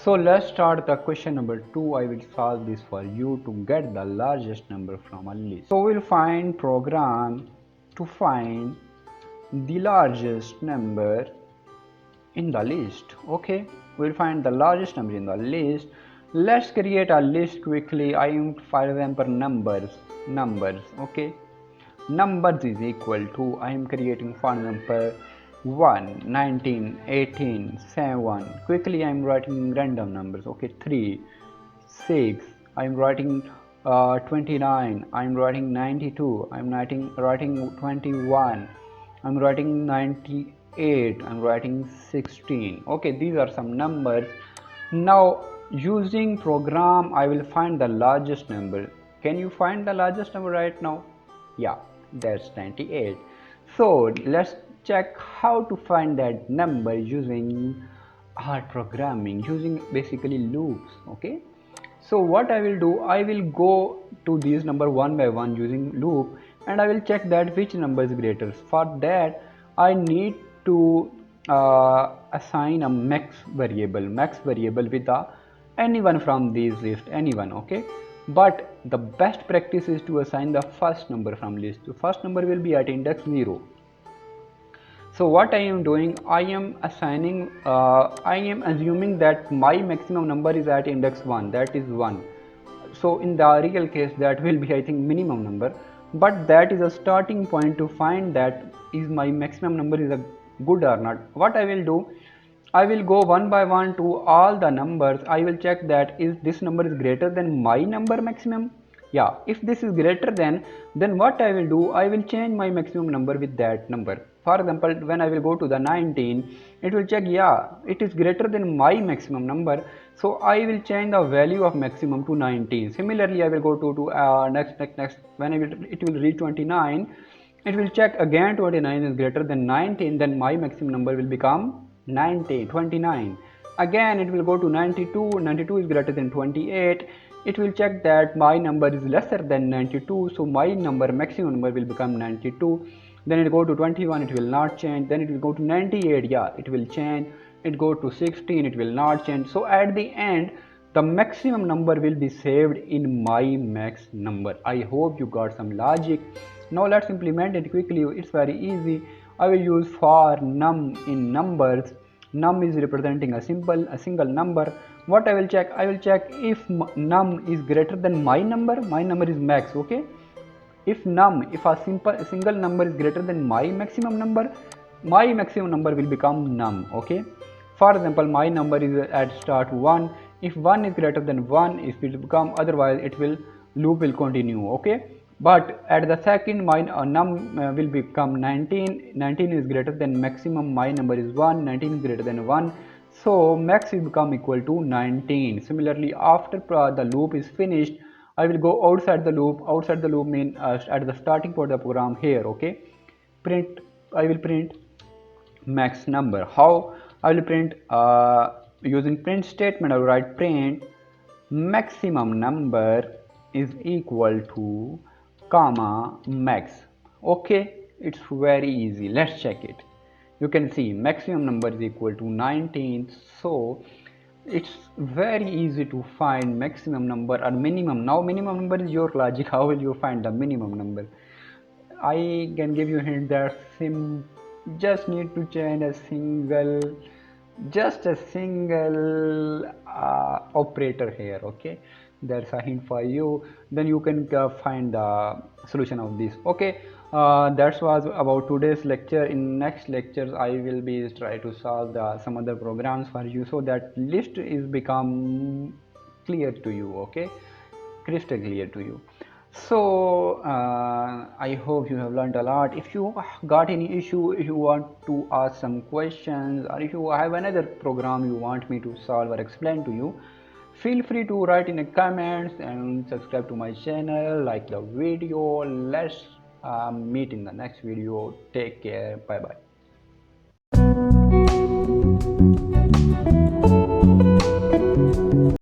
So let's start the question number 2. I will solve this for you to get the largest number from a list. So we'll find program to find the largest number in the list. Okay, we'll find the largest number in the list. Let's create a list quickly. I am, for example, numbers. Okay, numbers is equal to, I am creating for example 1, 19, 18, 7. Quickly I am writing random numbers. Okay, 3, 6, I am writing 29, I am writing 92, I am writing 21, I am writing 98, I am writing 16. Okay, these are some numbers. Now using program I will find the largest number. Can you find the largest number right now? Yeah, that's 98. So let's check how to find that number using our programming, using basically loops. Okay, so what I will do, I will go to these number one by one using loop, and I will check that which number is greater. For that I need to assign a max variable with anyone from these list, anyone. Okay, but the best practice is to assign the first number from list. The first number will be at index 0. So what I am doing, I am assuming that my maximum number is at index 1, that is 1. So in the real case that will be, I think, minimum number, but that is a starting point to find that is my maximum number is a good or not. What I will do, I will go one by one to all the numbers. I will check that is this number is greater than my number maximum. Yeah, if this is greater than, then what I will do, I will change my maximum number with that number. For example, when I will go to the 19, it will check, yeah, it is greater than my maximum number, so I will change the value of maximum to 19. Similarly, I will go to next. When it will reach 29, it will check again 29 is greater than 19, then my maximum number will become 29. Again it will go to 92, 92 is greater than 28. It will check that my number is lesser than 92, so my maximum number will become 92. Then it go to 21, it will not change. Then it will go to 98, yeah, it will change. It go to 16, it will not change. So at the end the maximum number will be saved in my max number. I hope you got some logic. Now let's implement it quickly. It's very easy. I will use for num in numbers. Num is representing a single number. What I will check, I will check if num is greater than my number. My number is max. Okay, if a single number is greater than my maximum number will become num. Okay, for example, my number is at start 1. If 1 is greater than 1, it will become, otherwise it will loop will continue. Okay, but at the second my num will become 19. 19 is greater than maximum, my number is 1. 19 is greater than 1, so max will become equal to 19. Similarly, after the loop is finished, I will go outside the loop. Outside the loop mean at the starting point of the program here. Okay, I will print max number. How I will print? Using print statement, I will write print maximum number is equal to comma max. Okay, it's very easy. Let's check it. You can see maximum number is equal to 19, so it's very easy to find maximum number or minimum. Now minimum number is your logic. How will you find the minimum number? I can give you a hint that just need to change a single operator here. Okay, that's a hint for you. Then you can find the solution of this. Okay, that was about today's lecture. In next lectures I will be try to solve some other programs for you, so that list is become clear to you. Okay, crystal clear to you. So I hope you have learned a lot. If you got any issue, if you want to ask some questions, or if you have another program you want me to solve or explain to you, feel free to write in the comments and subscribe to my channel, like the video. Let's meet in the next video. Take care. Bye bye.